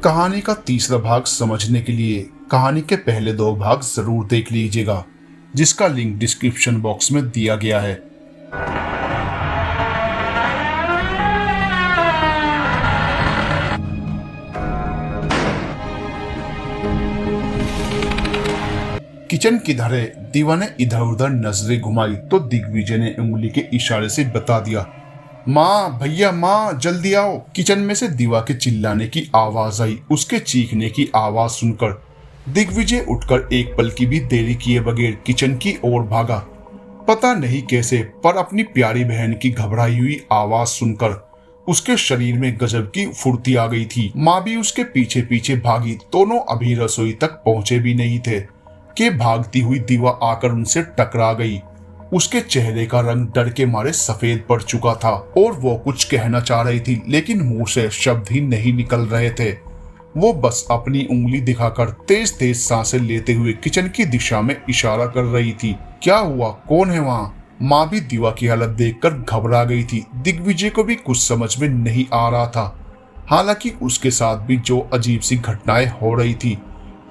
कहानी का तीसरा भाग समझने के लिए कहानी के पहले दो भाग जरूर देख लीजिएगा, जिसका लिंक डिस्क्रिप्शन बॉक्स में दिया गया है। किचन किधर है? दीवा ने इधर उधर नजरें घुमाई तो दिग्विजय ने उंगली के इशारे से बता दिया, माँ, भैया, माँ, जल्दी आओ। किचन में से दीवा के चिल्लाने की आवाज आई। उसके चीखने की आवाज सुनकर दिग्विजय उठकर एक पल की भी देरी किए बगैर किचन की ओर भागा। पता नहीं कैसे, पर अपनी प्यारी बहन की घबराई हुई आवाज सुनकर उसके शरीर में गजब की फुर्ती आ गई थी। माँ भी उसके पीछे पीछे भागी। दोनों अभी रसोई तक पहुंचे भी नहीं थे कि भागती हुई दीवा आकर उनसे टकरा गई। उसके चेहरे का रंग डर के मारे सफेद पड़ चुका था और वो कुछ कहना चाह रही थी, लेकिन मुंह से शब्द ही नहीं निकल रहे थे। वो बस अपनी उंगली दिखाकर तेज तेज सांसें लेते हुए किचन की दिशा में इशारा कर रही थी। क्या हुआ? कौन है वहाँ? माँ भी दीवा की हालत देखकर घबरा गई थी। दिग्विजय को भी कुछ समझ में नहीं आ रहा था। हालांकि उसके साथ भी जो अजीब सी घटनाएं हो रही थी,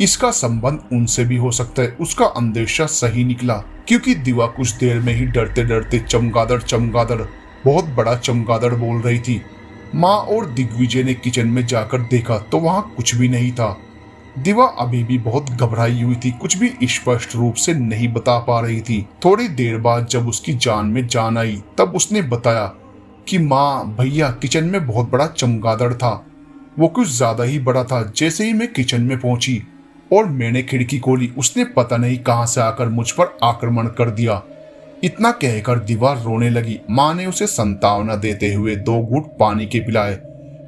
इसका संबंध उनसे भी हो सकता है। उसका अंदेशा सही निकला, क्योंकि दीवा कुछ देर में ही डरते डरते चमगादड़ चमगादड़, बहुत बड़ा चमगादड़ बोल रही थी। माँ और दिग्विजय ने किचन में जाकर देखा तो वहाँ कुछ भी नहीं था। दीवा अभी भी बहुत घबराई हुई थी, कुछ भी स्पष्ट रूप से नहीं बता पा रही थी। थोड़ी देर बाद जब उसकी जान में जान आई तब उसने बताया कि माँ, भैया, किचन में बहुत बड़ा चमगादड़ था। वो कुछ ज्यादा ही बड़ा था। जैसे ही मैं किचन में पहुंची और मैंने खिड़की खोली, उसने पता नहीं कहां से आकर मुझ पर आक्रमण कर दिया। इतना कहकर दीवा रोने लगी। माँ ने उसे सांत्वना देते हुए 2 घूंट पानी के पिलाए,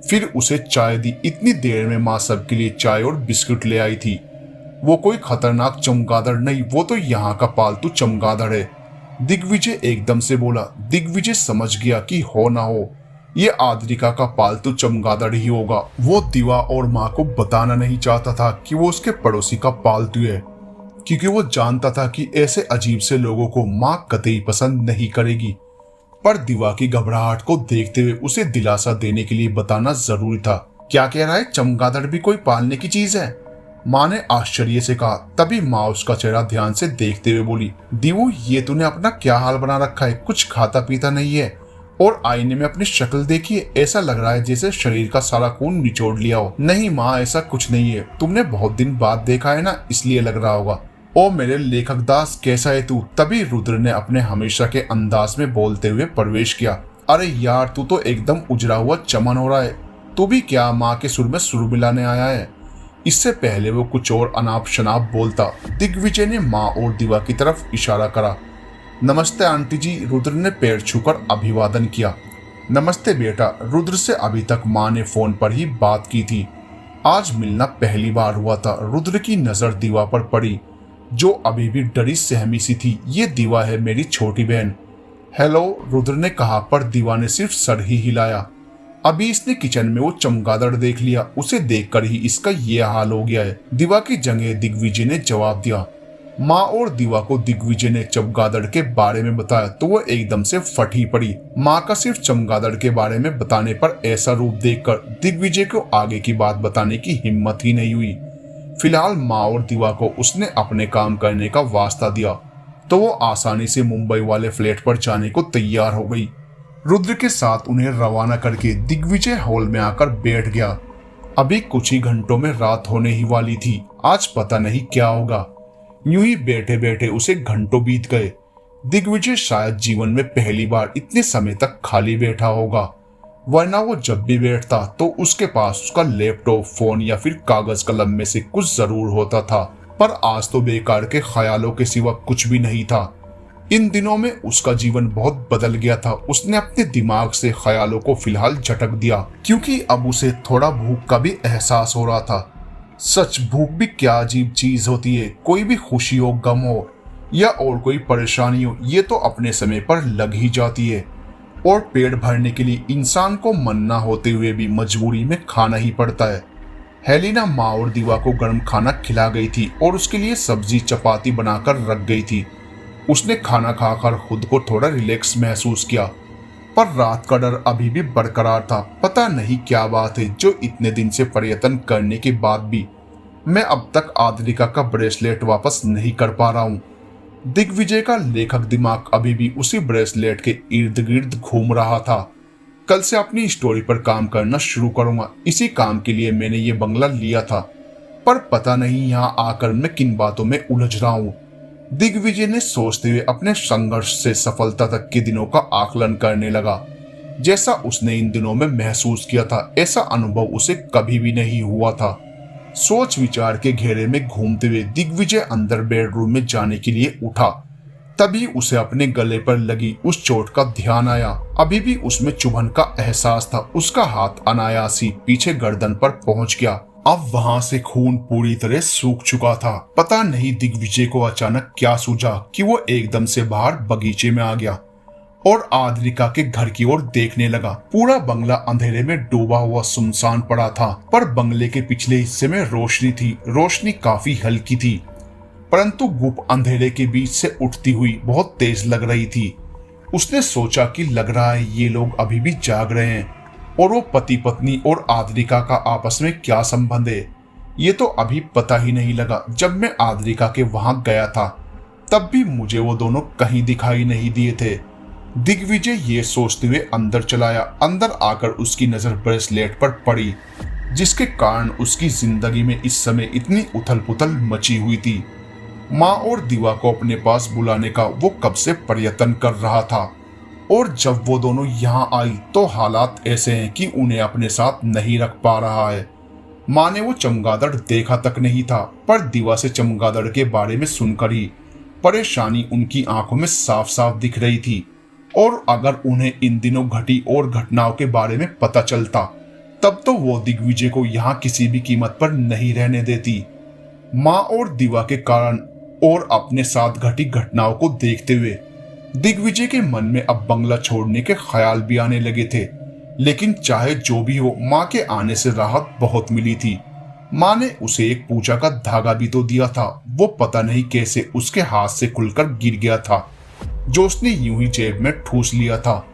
फिर उसे चाय दी। इतनी देर में माँ सबके लिए चाय और बिस्कुट ले आई थी। वो कोई खतरनाक चमगादड़ नहीं, वो तो यहाँ का पालतू चमगादड़ है, दिग्विजय एकदम से बोला। दिग्विजय समझ गया कि हो ना हो ये आद्रिका का पालतू चमगादड़ ही होगा। वो दीवा और माँ को बताना नहीं चाहता था कि वो उसके पड़ोसी का पालतू है, क्योंकि वो जानता था कि ऐसे अजीब से लोगों को माँ कतई पसंद नहीं करेगी। पर दीवा की घबराहट को देखते हुए उसे दिलासा देने के लिए बताना जरूरी था। क्या कह रहा है? चमगादड़ भी कोई पालने की चीज है? माँ ने आश्चर्य से कहा। तभी माँ उसका चेहरा ध्यान से देखते हुए बोली, दीवू, ये तूने अपना क्या हाल बना रखा है? कुछ खाता पीता नहीं है और आईने में अपनी शक्ल देखिए, ऐसा लग रहा है जैसे शरीर का सारा खून निचोड़ लिया हो। नहीं माँ, ऐसा कुछ नहीं है, तुमने बहुत दिन बाद देखा है ना, इसलिए लग रहा होगा। ओ मेरे लेखक दास, कैसा है तू? तभी रुद्र ने अपने हमेशा के अंदाज में बोलते हुए प्रवेश किया। अरे यार, तू तो एकदम उजड़ा हुआ चमन हो रहा है। तू भी क्या माँ के सुर में सुर मिलाने आया है? इससे पहले वो कुछ और अनाप शनाप बोलता, दिग्विजय ने माँ और दीवा की तरफ इशारा करा। नमस्ते आंटी जी, रुद्र ने पैर छूकर अभिवादन किया। नमस्ते बेटा। रुद्र से अभी तक माँ ने फोन पर ही बात की थी, आज मिलना पहली बार हुआ था। रुद्र की नजर दीवा पर पड़ी, जो अभी भी डरी सहमी सी थी। ये दीवा है, मेरी छोटी बहन। हेलो, रुद्र ने कहा, पर दीवा ने सिर्फ सर ही हिलाया। अभी इसने किचन में वो चमगादड़ देख लिया, उसे देखकर ही इसका ये हाल हो गया है। दीवा की जगह दिग्विजय ने जवाब दिया। माँ और दीवा को दिग्विजय ने चमगादड़ के बारे में बताया तो वो एकदम से फट ही पड़ी। माँ का सिर्फ चमगादड़ के बारे में बताने पर ऐसा रूप देखकर दिग्विजय को आगे की बात बताने की हिम्मत ही नहीं हुई। फिलहाल माँ और दीवा को उसने अपने काम करने का वास्ता दिया तो वो आसानी से मुंबई वाले फ्लैट पर जाने को तैयार हो गई। रुद्र के साथ उन्हें रवाना करके दिग्विजय हॉल में आकर बैठ गया। अभी कुछ ही घंटों में रात होने ही वाली थी। आज पता नहीं क्या होगा। यूं ही बैठे बैठे उसे घंटों बीत गए। दिग्विजय शायद जीवन में पहली बार इतने समय तक खाली बैठा होगा, वरना वो जब भी बैठता तो उसके पास उसका लैपटॉप, फोन या फिर कागज कलम में से कुछ जरूर होता था। पर आज तो बेकार के ख्यालों के सिवा कुछ भी नहीं था। इन दिनों में उसका जीवन बहुत बदल गया था। उसने अपने दिमाग से ख्यालों को फिलहाल झटक दिया, क्योंकि अब उसे थोड़ा भूख का भी एहसास हो रहा था। सच, भूख भी क्या अजीब चीज होती है। कोई भी खुशी हो, गम हो या और कोई परेशानी हो, ये तो अपने समय पर लग ही जाती है। और पेट भरने के लिए इंसान को मन ना होते हुए भी मजबूरी में खाना ही पड़ता है। हेलिना माँ और दीवा को गर्म खाना खिला गई थी और उसके लिए सब्जी चपाती बनाकर रख गई थी। उसने खाना खाकर खुद को थोड़ा रिलैक्स महसूस किया। पर रात का डर अभी भी बरकरार था। पता नहीं क्या बात है जो इतने दिन से प्रयत्न करने के बाद भी मैं अब तक आद्रिका का ब्रेसलेट वापस नहीं कर पा रहा हूँ। दिग्विजय का लेखक दिमाग अभी भी उसी ब्रेसलेट के इर्द गिर्द घूम रहा था। कल से अपनी स्टोरी पर काम करना शुरू करूंगा। इसी काम के लिए मैंने ये बंगला लिया था, पर पता नहीं यहाँ आकर मैं किन बातों में उलझ रहा हूँ। दिग्विजय ने सोचते हुए अपने संघर्ष से सफलता तक के दिनों का आकलन करने लगा। जैसा उसने इन दिनों में महसूस किया था, ऐसा अनुभव उसे कभी भी नहीं हुआ था। सोच विचार के घेरे में घूमते हुए दिग्विजय अंदर बेडरूम में जाने के लिए उठा। तभी उसे अपने गले पर लगी उस चोट का ध्यान आया। अभी भी उसमें चुभन का एहसास था। उसका हाथ अनायास ही पीछे गर्दन पर पहुंच गया। अब वहां से खून पूरी तरह सूख चुका था। पता नहीं दिग्विजय को अचानक क्या सूझा कि वो एकदम से बाहर बगीचे में आ गया और आद्रिका के घर की ओर देखने लगा। पूरा बंगला अंधेरे में डूबा हुआ सुनसान पड़ा था, पर बंगले के पिछले हिस्से में रोशनी थी। रोशनी काफी हल्की थी, परंतु गुप्त अंधेरे के बीच से उठती हुई बहुत तेज लग रही थी। उसने सोचा कि लग रहा है ये लोग अभी भी जाग रहे हैं, और वो पति पत्नी और आद्रिका का आपस में क्या संबंध है ये तो अभी पता ही नहीं लगा। जब मैं आद्रिका के वहां गया था तब भी मुझे वो दोनों कहीं दिखाई नहीं दिए थे। दिग्विजय ये सोचते हुए अंदर चलाया। अंदर आकर उसकी नजर ब्रेसलेट पर पड़ी, जिसके कारण उसकी जिंदगी में इस समय इतनी उथल पुथल मची हुई थी। माँ और दिवा को अपने पास बुलाने का वो कब से प्रयत्न कर रहा था, और जब वो दोनों यहाँ आई तो हालात ऐसे हैं कि उन्हें अपने साथ नहीं रख पा रहा है। माँ ने वो चमगादड़ देखा तक नहीं था, पर दिवा से चमगादड़ के बारे में सुनकर ही परेशानी उनकी आंखों में साफ साफ दिख रही थी। और अगर उन्हें इन दिनों घटी और घटनाओं के बारे में पता चलता तब तो वो दिग्विजय को यहाँ किसी भी कीमत पर नहीं रहने देती। माँ और दिवा के कारण और अपने साथ घटी घटनाओं को देखते हुए दिग्विजय के मन में अब बंगला छोड़ने के ख्याल भी आने लगे थे। लेकिन चाहे जो भी हो, माँ के आने से राहत बहुत मिली थी। माँ ने उसे एक पूजा का धागा भी तो दिया था, वो पता नहीं कैसे उसके हाथ से खुलकर गिर गया था, जो उसने यूं ही जेब में ठूस लिया था।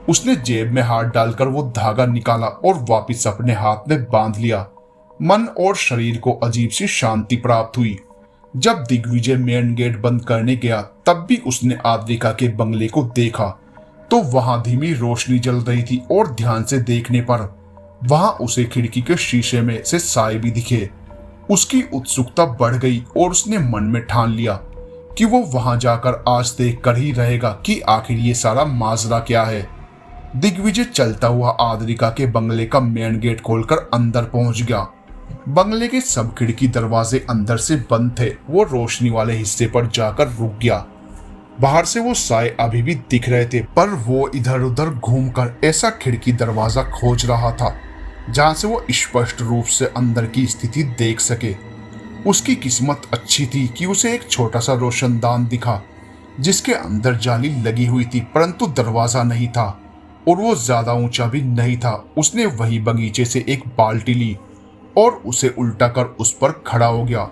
उसने जेब में हाथ डालकर वो धागा निकाला और वापस अपने हाथ में बांध लिया। मन और शरीर को अजीब सी शांति प्राप्त हुई। जब दिग्विजय मेन गेट बंद करने गया तब भी उसने आद्रिका के बंगले को देखा तो वहां धीमी रोशनी जल रही थी, और ध्यान से देखने पर वहां उसे खिड़की के शीशे में से साए भी दिखे। उसकी उत्सुकता बढ़ गई और उसने मन में ठान लिया कि वो वहां जाकर आज देख कर ही रहेगा कि आखिर ये सारा माजरा क्या है। दिग्विजय चलता हुआ आद्रिका के बंगले का मेन गेट खोलकर अंदर पहुंच गया। बंगले के सब खिड़की दरवाजे अंदर से बंद थे। वो रोशनी वाले हिस्से पर जाकर रुक गया। बाहर से वो साए अभी भी दिख रहे थे, पर वो इधर उधर घूमकर ऐसा खिड़की दरवाजा खोज रहा था जहां से वो स्पष्ट रूप से अंदर की स्थिति देख सके। उसकी किस्मत अच्छी थी कि उसे एक छोटा सा रोशनदान दिखा जिसके अंदर जाली लगी हुई थी, परंतु दरवाजा नहीं था और वो ज्यादा ऊंचा भी नहीं था। उसने वही बगीचे से एक बाल्टी ली और उसे उल्टा कर उस पर खड़ा हो गया।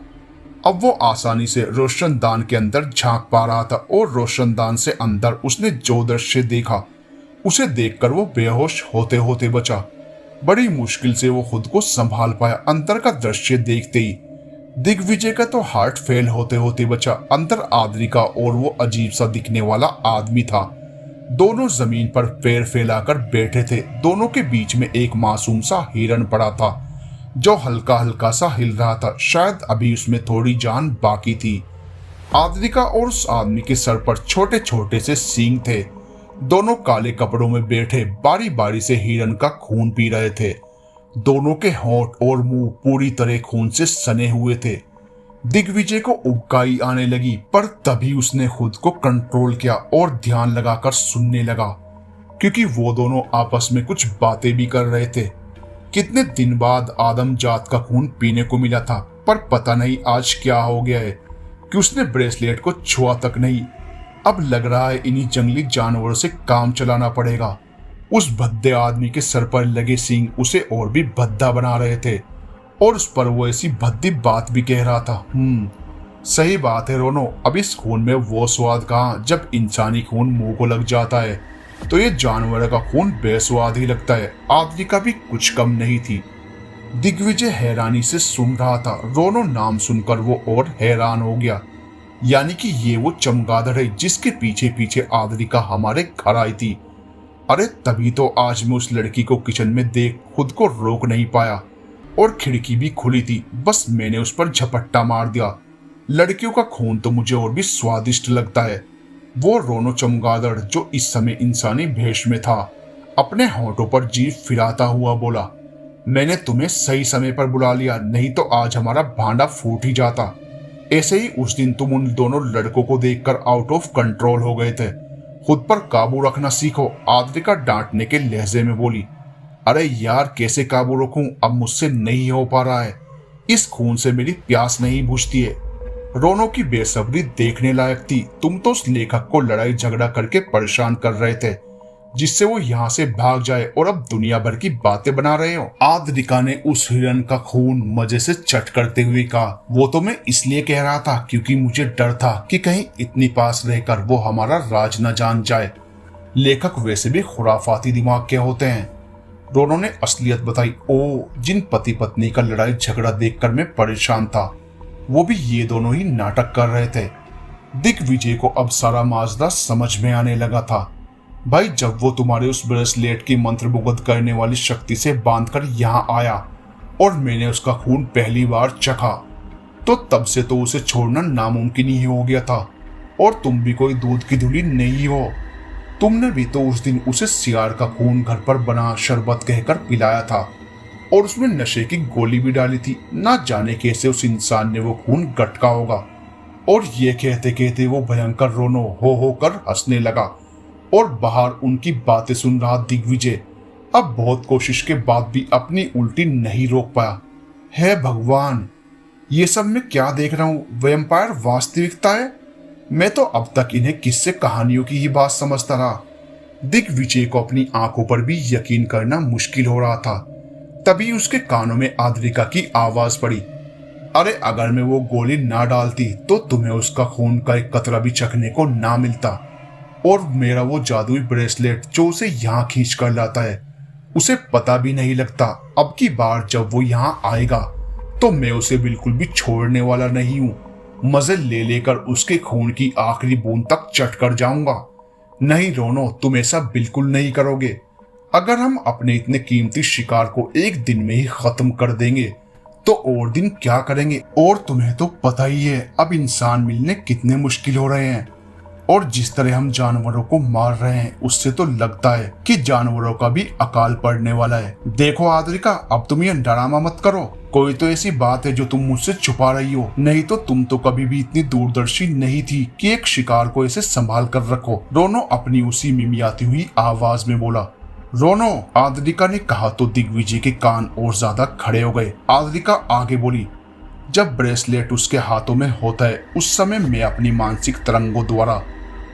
अब वो आसानी से रोशनदान के अंदर झांक पा रहा था, और रोशनदान से अंदर उसने जो दृश्य देखा उसे देखकर वो बेहोश होते होते बचा। बड़ी मुश्किल से वो खुद को संभाल पाया। अंदर का दृश्य देखते ही दिग्विजय का तो हार्ट फेल होते होते बचा। अंदर आद्रिका और वो अजीब सा दिखने वाला आदमी था। दोनों जमीन पर पैर फैलाकर बैठे थे। दोनों के बीच में एक मासूम सा हिरन पड़ा था जो हल्का हल्का सा हिल रहा था। शायद अभी उसमें थोड़ी जान बाकी थी। आद्रिका और उस आदमी के सर पर छोटे छोटे से सींग थे। दोनों काले कपड़ों में बैठे बारी बारी से हिरन का खून पी रहे थे। दोनों के होंठ और मुंह पूरी तरह खून से सने हुए थे। दिग्विजय को उबकाई आने लगी, पर तभी उसने खुद को कंट्रोल किया और ध्यान लगाकर सुनने लगा, क्योंकि वो दोनों आपस में कुछ बातें भी कर रहे थे। कितने दिन बाद आदम जात का खून पीने को मिला था, पर पता नहीं आज क्या हो गया है कि उसने ब्रेसलेट को छुआ तक नहीं। अब लग रहा है इन्हीं जंगली जानवरों से काम चलाना पड़ेगा। उस भद्दे आदमी के सर पर लगे सींग उसे और भी भद्दा बना रहे थे, और उस पर वो ऐसी भद्दी बात भी कह रहा था। सही बात है रोनो, अब इस खून में वो स्वाद कहाँ जब इंसानी खून मुंह को लग जाता है। तो ये जानवर का खून बेस्वाद ही लगता है। आद्रिका भी कुछ कम नहीं थी। दिग्विजय हैरानी से सुन रहा था। रोनो नाम सुनकर वो और हैरान हो गया। यानी कि ये वो चमगादड़ है जिसके पीछे पीछे आद्रिका हमारे घर आई थी। अरे तभी तो आज मैं उस लड़की को किचन में देख खुद को रोक नहीं पाया, और खिड़की भी खुली थी, बस मैंने उस पर झपट्टा मार दिया। लड़कियों का खून तो मुझे और भी स्वादिष्ट लगता है। वो रोनो चमगादड़ जो इस समय इंसानी भेष में था, अपने होंठों पर जीभ फिराता हुआ बोला, मैंने तुम्हें सही समय पर बुला लिया, नहीं तो आज हमारा भांडा फूट ही जाता। ऐसे ही उस दिन तुम उन दोनों लड़कों को देखकर आउट ऑफ कंट्रोल हो गए थे। खुद पर काबू रखना सीखो। आद्रिका डांटने के लहजे में बोली। अरे यार कैसे काबू रखूं, अब मुझसे नहीं हो पा रहा है। इस खून से मेरी प्यास नहीं बुझती है। रोनो की बेसब्री देखने लायक थी। तुम तो उस लेखक को लड़ाई झगड़ा करके परेशान कर रहे थे जिससे वो यहाँ से भाग जाए, और अब दुनिया भर की बातें बना रहे हो। आद्रिका ने उस हिरन का खून मजे से चट करते हुए कहा, वो तो मैं इसलिए कह रहा था क्योंकि मुझे डर था कि कहीं इतनी पास रहकर वो हमारा राज न जान जाए। लेखक वैसे भी खुराफाती दिमाग के होते हैं। रोनो ने असलियत बताई। ओ, जिन पति पत्नी का लड़ाई झगड़ा देखकर मैं परेशान था, वो भी ये दोनों ही नाटक कर रहे थे। दिग्विजय को अब सारा माजरा समझ में आने लगा था। भाई जब वो तुम्हारे उस ब्रेसलेट की मंत्रमुग्ध करने वाली शक्ति से बांधकर यहाँ आया और मैंने उसका खून पहली बार चखा, तो तब से तो उसे छोड़ना नामुमकिन ही हो गया था। और तुम भी कोई दूध की धुली नहीं हो। तुमने भी तो उस दिन उसे सियार का खून घर पर बना शरबत कहकर पिलाया था, और उसमें नशे की गोली भी डाली थी। ना जाने कैसे उस इंसान ने वो खून गटका होगा। और ये कहते कहते वो भयंकर रोनो हो कर हंसने लगा, और बाहर उनकी बातें सुन रहा दिग्विजय अब बहुत कोशिश के बाद भी अपनी उल्टी नहीं रोक पाया। हे भगवान, ये सब मैं क्या देख रहा हूँ? वैम्पायर वास्तविकता है? मैं तो अब तक इन्हें किस्से कहानियों की ही बात समझता रहा। दिग्विजय को अपनी आंखों पर भी यकीन करना मुश्किल हो रहा था। तभी उसके कानों में आद्रिका की आवाज पड़ी। अरे अगर मैं वो गोली ना डालती तो तुम्हें उसका खून का एक कतरा भी चखने को ना मिलता, और मेरा वो जादुई ब्रेसलेट जो उसे यहाँ खींच कर लाता है, उसे पता भी नहीं लगता। अब की बार जब वो यहाँ आएगा तो मैं उसे बिल्कुल भी छोड़ने वाला नहीं हूँ। मजे ले लेकर उसके खून की आखिरी बूंद तक चट कर जाऊंगा। नहीं रोनो, तुम ऐसा बिल्कुल नहीं करोगे। अगर हम अपने इतने कीमती शिकार को एक दिन में ही खत्म कर देंगे तो और दिन क्या करेंगे? और तुम्हें तो पता ही है अब इंसान मिलने कितने मुश्किल हो रहे हैं, और जिस तरह हम जानवरों को मार रहे हैं उससे तो लगता है कि जानवरों का भी अकाल पड़ने वाला है। देखो आद्रिका, अब तुम ये ड्रामा मत करो। कोई तो ऐसी बात है जो तुम मुझसे छुपा रही हो, नहीं तो तुम तो कभी भी इतनी दूरदर्शी नहीं थी कि एक शिकार को ऐसे संभाल कर रखो। रोनो अपनी उसी मिमियाती हुई आवाज में बोला। रोनो, आद्रिका ने कहा तो दिग्विजय के कान और ज्यादा खड़े हो गए। आद्रिका आगे बोली, जब ब्रेसलेट उसके हाथों में होता है उस समय मैं अपनी मानसिक तरंगों द्वारा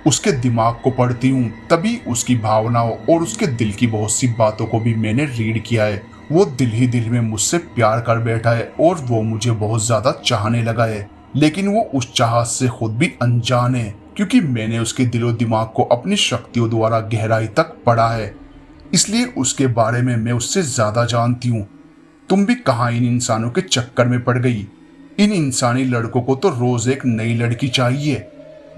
उसके दिमाग को पढ़ती हूँ। तभी उसकी भावनाओं और उसके दिल की बहुत सी बातों को भी मैंने रीड किया है। वो दिल ही दिल में मुझसे प्यार कर बैठा है और वो मुझे बहुत ज्यादा चाहने लगा है, लेकिन वो उस चाहत से खुद भी अनजान है, क्योंकि मैंने उसके दिलो दिमाग को अपनी शक्तियों द्वारा गहराई तक पढ़ा है। इसलिए उसके बारे में मैं उससे ज्यादा जानती हूँ। तुम भी कहाँ इन इंसानों के चक्कर में पड़ गई? इन इंसानी लड़कों को तो रोज एक नई लड़की चाहिए।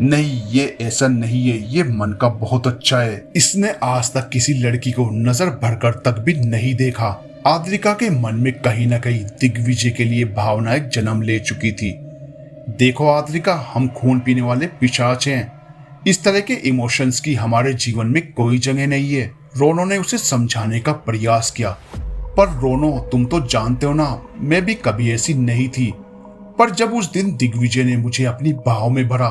नहीं, ये ऐसा नहीं है। ये मन का बहुत अच्छा है। इसने आज तक किसी लड़की को नजर भरकर तक भी नहीं देखा। आद्रिका के मन में कहीं न कहीं दिग्विजय के लिए भावनाएं जन्म ले चुकी थी। देखो आद्रिका, हम खून पीने वाले पिशाच हैं। इस तरह के इमोशंस की हमारे जीवन में कोई जगह नहीं है। रोनो ने उसे समझाने का प्रयास किया, पर रोनो, तुम तो जानते हो ना, मैं भी कभी ऐसी नहीं थी। पर जब उस दिन दिग्विजय ने मुझे अपनी बाहों में भरा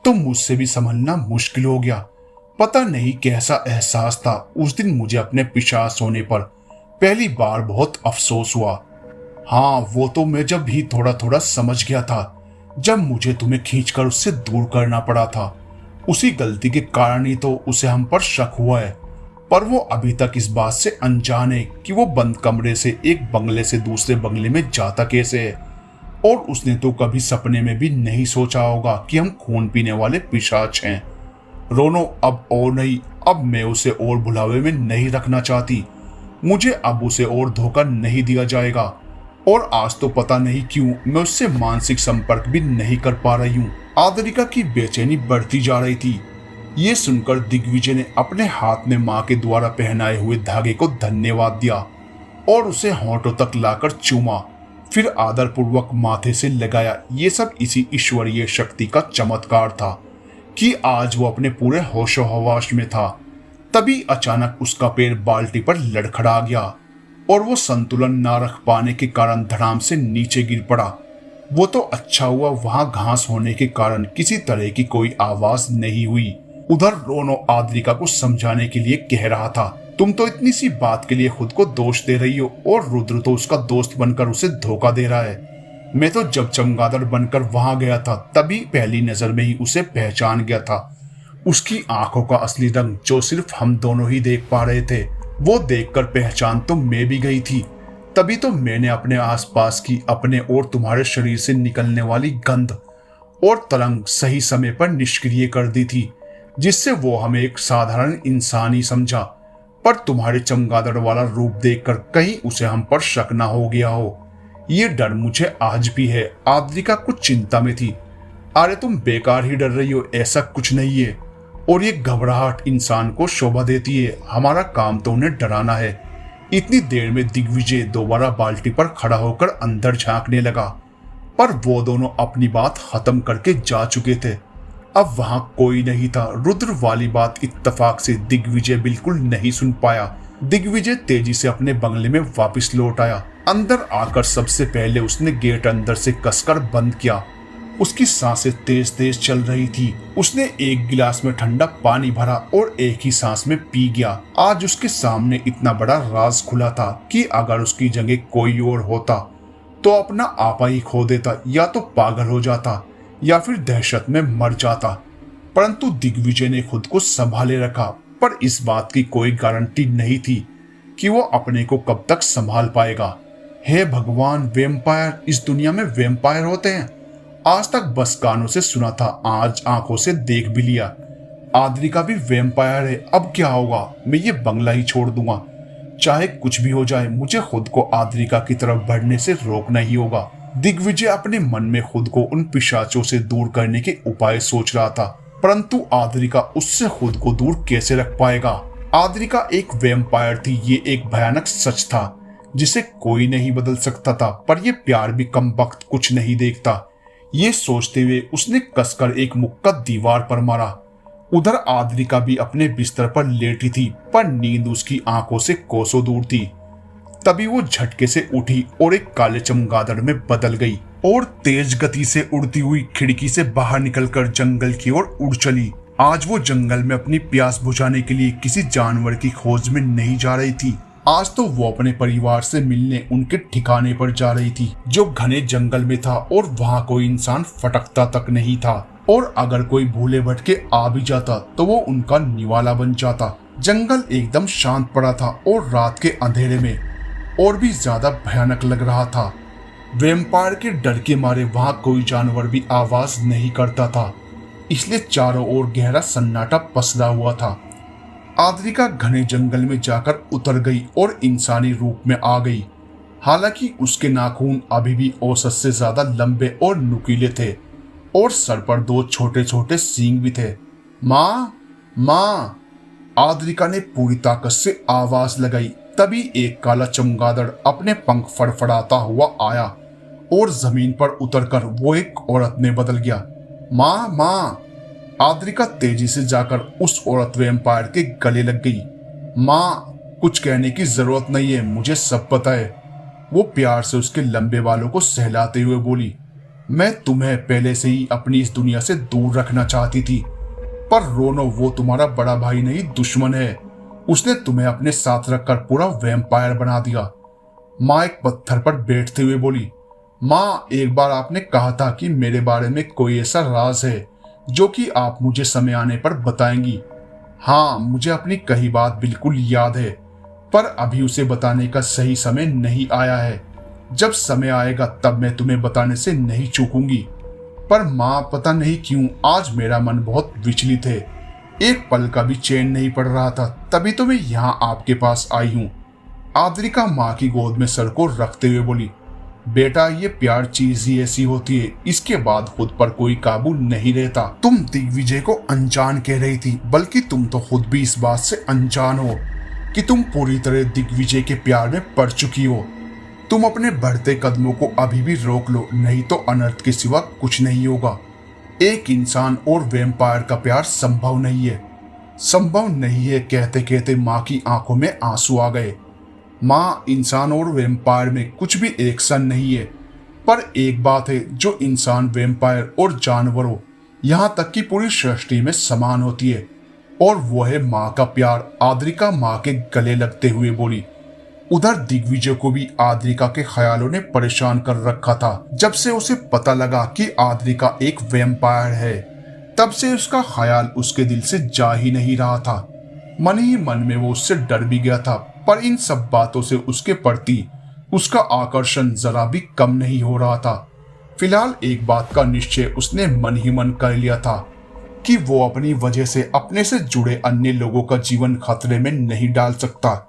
तो मुझसे भी संभलना मुश्किल हो गया। पता नहीं कैसा एहसास था। उस दिन मुझे अपने पिशाच होने पर पहली बार बहुत अफसोस हुआ। हाँ, वो तो मैं जब भी थोड़ा थोड़ा समझ गया था, जब मुझे तुम्हें खींचकर उससे दूर करना पड़ा था। उसी गलती के कारण ही तो उसे हम पर शक हुआ है। पर वो अभी तक इस बात से अनजान है कि वो बंद कमरे से एक बंगले से दूसरे बंगले में जाता कैसे है, और उसने तो कभी सपने में भी नहीं सोचा होगा कि हम खून पीने वाले पिशाच हैं। रोनो, अब और नहीं, अब मैं उसे और भुलावे में नहीं रखना चाहती। मुझे अब उसे और धोखा नहीं दिया जाएगा। और आज तो पता नहीं क्यों मैं उससे मानसिक संपर्क भी नहीं कर पा रही हूँ। आद्रिका की बेचैनी बढ़ती जा रही थी। ये सुनकर दिग्विजय ने अपने हाथ में माँ के द्वारा पहनाए हुए धागे को धन्यवाद दिया और उसे होंठों तक लाकर चूमा, फिर आदरपूर्वक माथे से लगाया। ये सब इसी ईश्वरीय शक्ति का चमत्कार था कि आज वो अपने पूरे होशो हवास में था। तभी अचानक उसका पैर बाल्टी पर लड़खड़ा गया और वो संतुलन ना रख पाने के कारण धड़ाम से नीचे गिर पड़ा। वो तो अच्छा हुआ वहां घास होने के कारण किसी तरह की कोई आवाज नहीं हुई। उधर रोनो आद्रिका को समझाने के लिए कह रहा था, तुम तो इतनी सी बात के लिए खुद को दोष दे रही हो और रुद्र तो उसका दोस्त बनकर उसे धोखा दे रहा है। मैं तो जब चमगादड़ बनकर वहां गया था तभी पहली नजर में ही उसे पहचान गया था। उसकी आंखों का असली रंग जो सिर्फ हम दोनों ही देख पा रहे थे, वो देखकर पहचान तो मैं भी गई थी। तभी तो मैंने अपने आसपास की, अपने और तुम्हारे शरीर से निकलने वाली गंध और तरंग सही समय पर निष्क्रिय कर दी थी, जिससे वो हमें एक साधारण इंसान ही समझा। पर तुम्हारे चमगादड़ वाला रूप देखकर कहीं उसे हम पर शक न हो गया हो, ये डर मुझे आज भी है। आद्रिका कुछ चिंता में थी। अरे तुम बेकार ही डर रही हो, ऐसा कुछ नहीं है। और ये घबराहट इंसान को शोभा देती है। हमारा काम तो उन्हें डराना है। इतनी देर में दिग्विजय दोबारा बाल्टी पर खड़ा होकर अंदर झांकने लगा, पर वो दोनों अपनी बात खत्म करके जा चुके थे। अब वहां कोई नहीं था। रुद्र वाली बात इत्तेफाक से दिग्विजय बिल्कुल नहीं सुन पाया। दिग्विजय तेजी से अपने बंगले में वापस लौट आया। अंदर आकर सबसे पहले उसने गेट अंदर से कसकर बंद किया। उसकी सांसें तेज तेज चल रही थी। उसने एक गिलास में ठंडा पानी भरा और एक ही सांस में पी गया। आज उसके सामने इतना बड़ा राज खुला था कि अगर उसकी जगह कोई और होता तो अपना आपा ही खो देता, या तो पागल हो जाता या फिर दहशत में मर जाता। परंतु दिग्विजय ने खुद को संभाले रखा, पर इस बात की कोई गारंटी नहीं थी कि वो अपने को कब तक संभाल पाएगा। हे भगवान, वेम्पायर, इस दुनिया में वेम्पायर होते हैं। आज तक बस कानों से सुना था, आज आंखों से देख भी लिया। आद्रिका भी वेम्पायर है। अब क्या होगा? मैं ये बंगला ही छोड़ दूंगा, चाहे कुछ भी हो जाए। मुझे खुद को आद्रिका की तरफ बढ़ने से रोकना ही होगा। दिग्विजय अपने मन में खुद को उन पिशाचों से दूर करने के उपाय सोच रहा था, परंतु आद्रिका उससे खुद को दूर कैसे रख पाएगा? आद्रिका एक वेम्पायर थी, ये एक भयानक सच था जिसे कोई नहीं बदल सकता था। पर यह प्यार भी कम वक्त कुछ नहीं देखता। ये सोचते हुए उसने कसकर एक मुक्का दीवार पर मारा। उधर आद्रिका भी अपने बिस्तर पर लेटी थी, पर नींद उसकी आंखों से कोसों दूर थी। तभी वो झटके से उठी और एक काले चमगादड़ में बदल गई और तेज गति से उड़ती हुई खिड़की से बाहर निकलकर जंगल की ओर उड़ चली। आज वो जंगल में अपनी प्यास बुझाने के लिए किसी जानवर की खोज में नहीं जा रही थी। आज तो वो अपने परिवार से मिलने उनके ठिकाने पर जा रही थी, जो घने जंगल में था और वहाँ कोई इंसान फटकता तक नहीं था। और अगर कोई भूले भटके आ भी जाता तो वो उनका निवाला बन जाता। जंगल एकदम शांत पड़ा था और रात के अंधेरे में और भी ज्यादा भयानक लग रहा था। वेम्पायर के डर के मारे वहां कोई जानवर भी आवाज नहीं करता था, इसलिए चारों ओर गहरा सन्नाटा पसरा हुआ था। आद्रिका घने जंगल में जाकर उतर गई और इंसानी रूप में आ गई। हालांकि उसके नाखून अभी भी औसत से ज्यादा लंबे और नुकीले थे और सर पर दो छोटे छोटे सींग भी थे। माँ, माँ, आद्रिका ने पूरी ताकत से आवाज लगाई। तभी एक काला चमगादड़ अपने पंख फड़फड़ाता हुआ आया और जमीन पर उतरकर वो एक औरत में बदल गया। माँ, माँ, आद्रिका तेजी से जाकर उस औरत वेम्पायर के गले लग गई। माँ, कुछ कहने की जरूरत नहीं है, मुझे सब पता है। वो प्यार से उसके लंबे बालों को सहलाते हुए बोली, मैं तुम्हें पहले से ही अपनी इस दुनिया से दूर रखना चाहती थी, पर रोनो, वो तुम्हारा बड़ा भाई नहीं, दुश्मन है। उसने तुम्हें अपने साथ रखकर पूरा वैम्पायर बना दिया। माँ एक पत्थर पर बैठते हुए बोली, माँ, एक बार आपने कहा था कि मेरे बारे में कोई ऐसा राज है जो कि आप मुझे समय आने पर बताएंगी। हाँ, मुझे अपनी कही बात बिल्कुल याद है, पर अभी उसे बताने का सही समय नहीं आया है। जब समय आएगा तब मैं तुम्हें बताने से नहीं चूकूंगी। पर माँ, पता नहीं क्यों आज मेरा मन बहुत विचलित है। एक पल का भी चैन नहीं पड़ रहा था, तभी तो मैं यहाँ आपके पास आई हूँ। आद्रिका माँ की गोद में सर को रखते हुए बोली, बेटा ये प्यार चीज ही ऐसी होती है, इसके बाद खुद पर कोई काबू नहीं रहता। तुम दिग्विजय को अनजान कह रही थी, बल्कि तुम तो खुद भी इस बात से अनजान हो कि तुम पूरी तरह दिग्विजय के प्यार में पड़ चुकी हो। तुम अपने बढ़ते कदमों को अभी भी रोक लो, नहीं तो अनर्थ के सिवा कुछ नहीं होगा। एक इंसान और वैम्पायर का प्यार संभव नहीं है, संभव नहीं है। कहते कहते माँ की आंखों में आंसू आ गए। माँ, इंसान और वैम्पायर में कुछ भी एक सन नहीं है, पर एक बात है जो इंसान, वैम्पायर और जानवरों, यहाँ तक कि पूरी सृष्टि में समान होती है, और वो है माँ का प्यार। आद्रिका माँ के गले लगते हुए बोली। उधर दिग्विजय को भी आद्रिका के ख्यालों ने परेशान कर रखा था। जब से उसे पता लगा कि आद्रिका एक वैम्पायर है, तब से उसका ख्याल उसके दिल से जा ही नहीं रहा था। मन ही मन में वो उससे डर भी गया था, पर इन सब बातों से उसके प्रति उसका आकर्षण जरा भी कम नहीं हो रहा था। फिलहाल एक बात का निश्चय उसने मन ही मन कर लिया था कि वो अपनी वजह से अपने से जुड़े अन्य लोगों का जीवन खतरे में नहीं डाल सकता।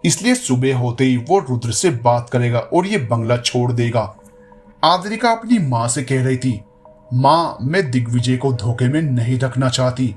इसलिए सुबह होते ही वो रुद्र से बात करेगा और ये बंगला छोड़ देगा। आद्रिका अपनी माँ से कह रही थी, माँ, मैं दिग्विजय को धोखे में नहीं रखना चाहती।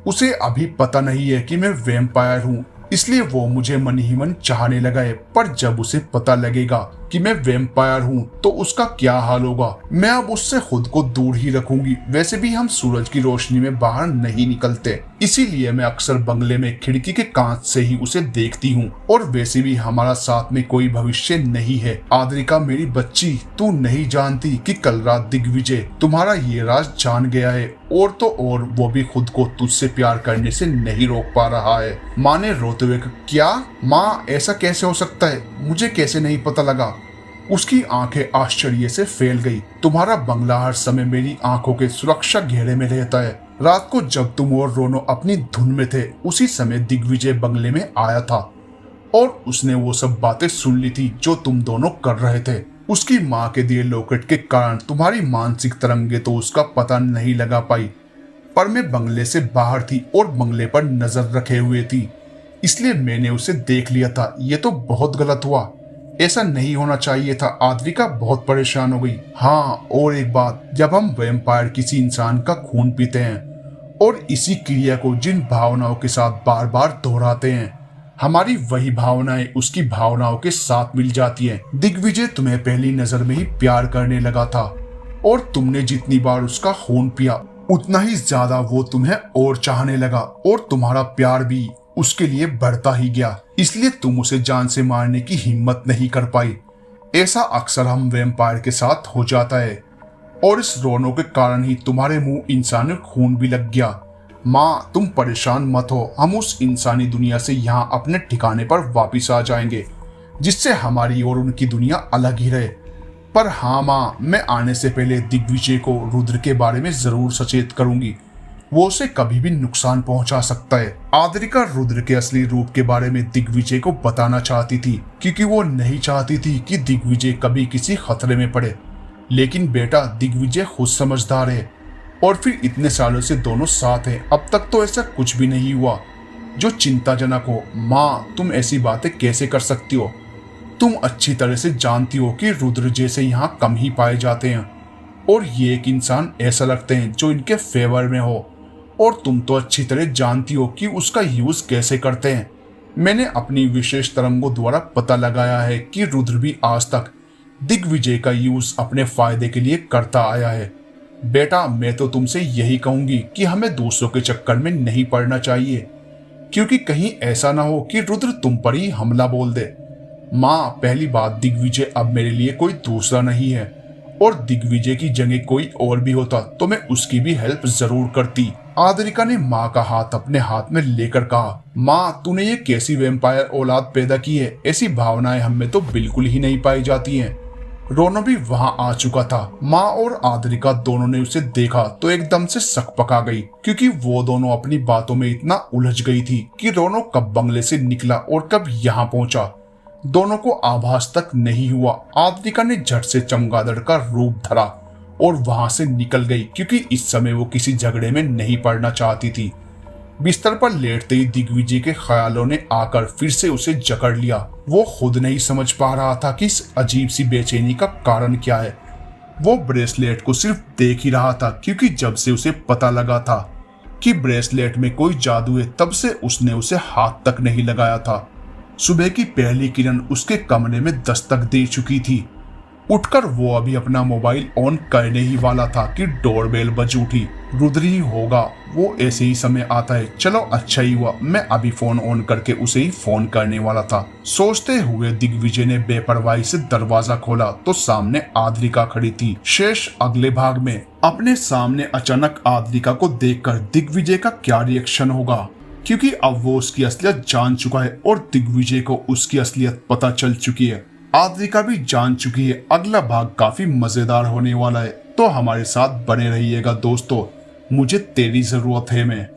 उसे अभी पता नहीं है कि मैं वैम्पायर हूँ, इसलिए वो मुझे मन ही मन चाहने लगा है, पर जब उसे पता लगेगा कि मैं वैम्पायर हूँ तो उसका क्या हाल होगा। मैं अब उससे खुद को दूर ही रखूंगी। वैसे भी हम सूरज की रोशनी में बाहर नहीं निकलते, इसीलिए मैं अक्सर बंगले में खिड़की के कांच से ही उसे देखती हूँ, और वैसे भी हमारा साथ में कोई भविष्य नहीं है। आद्रिका मेरी बच्ची, तू नहीं जानती कि कल रात दिग्विजय तुम्हारा ये राज जान गया है, और तो और वो भी खुद को तुझसे प्यार करने से नहीं रोक पा रहा है। माँ ने रोते हुए, क्या माँ, ऐसा कैसे हो सकता है? मुझे कैसे नहीं पता लगा? उसकी आंखें आश्चर्य से फैल गई। तुम्हारा बंगला हर समय मेरी आंखों के सुरक्षा घेरे में रहता है। रात को जब तुम और रोनो अपनी धुन में थे, उसी समय दिग्विजय बंगले में आया था और उसने वो सब बातें सुन ली थी जो तुम दोनों कर रहे थे। उसकी माँ के दिए लॉकेट के कारण तुम्हारी मानसिक तरंगे तो उसका पता नहीं लगा पाई, पर मैं बंगले से बाहर थी और बंगले पर नजर रखे हुए थी, इसलिए मैंने उसे देख लिया था। ये तो बहुत गलत हुआ, ऐसा नहीं होना चाहिए था। आद्रिका बहुत परेशान हो गई। हाँ, और एक बात, जब हम वैम्पायर किसी इंसान का खून पीते हैं और इसी क्रिया को जिन भावनाओं के साथ बार बार दोहराते हैं, हमारी वही भावनाएं उसकी भावनाओं के साथ मिल जाती हैं। दिग्विजय तुम्हें पहली नजर में ही प्यार करने लगा था, और तुमने जितनी बार उसका खून पिया उतना ही ज्यादा वो तुम्हें और चाहने लगा, और तुम्हारा प्यार भी उसके लिए बढ़ता ही गया। इसलिए तुम उसे जान से मारने की हिम्मत नहीं कर पाई। ऐसा अक्सर हम वैम्पायर के साथ हो जाता है, और इस रोनों के कारण ही तुम्हारे मुंह इंसानी खून भी लग गया। माँ, तुम परेशान मत हो, हम उस इंसानी दुनिया से यहाँ अपने ठिकाने पर वापिस आ जाएंगे, जिससे हमारी और उनकी दुनिया अलग ही रहे। पर हाँ माँ, मैं आने से पहले दिग्विजय को रुद्र के बारे में जरूर सचेत करूंगी। वो उसे कभी भी नुकसान पहुंचा सकता है। आद्रिका रुद्र के असली रूप के बारे में दिग्विजय को बताना चाहती थी, क्योंकि वो नहीं चाहती थी कि दिग्विजय कभी किसी खतरे में पड़े। लेकिन बेटा, दिग्विजय खुद समझदार है, और फिर इतने सालों से दोनों साथ हैं, अब तक तो ऐसा कुछ भी नहीं हुआ जो चिंताजनक हो। माँ, तुम ऐसी बातें कैसे कर सकती हो? तुम अच्छी तरह से जानती हो कि रुद्र जैसे यहाँ कम ही पाए जाते हैं, और ये एक इंसान ऐसा लगते हैं जो इनके फेवर में हो, और तुम तो अच्छी तरह जानती हो कि उसका यूज कैसे करते हैं। मैंने अपनी विशेष तरंगों द्वारा पता लगाया है कि रुद्र भी आज तक दिग्विजय का यूज अपने फायदे के लिए करता आया है। बेटा, मैं तो तुमसे यही कहूंगी कि हमें दूसरों के चक्कर में नहीं पड़ना चाहिए, क्योंकि कहीं ऐसा ना हो कि रुद्र तुम पर ही हमला बोल दे। माँ, पहली बात, दिग्विजय अब मेरे लिए कोई दूसरा नहीं है, और दिग्विजय की जगह कोई और भी होता तो मैं उसकी भी हेल्प जरूर करती। आद्रिका ने माँ का हाथ अपने हाथ में लेकर कहा, माँ, तूने ये कैसी वैम्पायर औलाद पैदा की है? ऐसी भावनाएं हम में तो बिल्कुल ही नहीं पाई जाती हैं। रोनो भी वहां आ चुका था। माँ और आद्रिका दोनों ने उसे देखा तो एकदम से सकपका गई, क्योंकि वो दोनों अपनी बातों में इतना उलझ गई थी कि रोनो कब बंगले से निकला और कब यहाँ पहुंचा, दोनों को आभास तक नहीं हुआ। आद्रिका ने झट से चमगादड़ का रूप धरा और वहां से निकल गई, क्योंकि इस समय वो किसी झगड़े में नहीं पड़ना चाहती थी। बिस्तर पर लेटते ही दिग्विजय के ख्यालों ने आकर फिर से उसे जकड़ लिया। वो खुद नहीं समझ पा रहा था कि इस अजीब सी बेचैनी का कारण क्या है। वो ब्रेसलेट को सिर्फ देख ही रहा था, क्योंकि जब से उसे पता लगा था कि ब्रेसलेट में कोई जादू है, तब से उसने उसे हाथ तक नहीं लगाया था। सुबह की पहली किरण उसके कमरे में दस्तक दे चुकी थी। उठकर वो अभी अपना मोबाइल ऑन करने ही वाला था कि डोरबेल बज उठी। रुद्र ही होगा, वो ऐसे ही समय आता है। चलो अच्छा ही हुआ, मैं अभी फोन ऑन करके उसे ही फोन करने वाला था। सोचते हुए दिग्विजय ने बेपरवाही से दरवाजा खोला तो सामने आद्रिका खड़ी थी। शेष अगले भाग में। अपने सामने अचानक आद्रिका को देखकर दिग्विजय का क्या रिएक्शन होगा, क्योंकि अब वो उसकी असलियत जान चुका है और दिग्विजय को उसकी असलियत पता चल चुकी है। आद्रिका भी जान चुकी है। अगला भाग काफी मजेदार होने वाला है, तो हमारे साथ बने रहिएगा दोस्तों। मुझे तेरी जरूरत है में।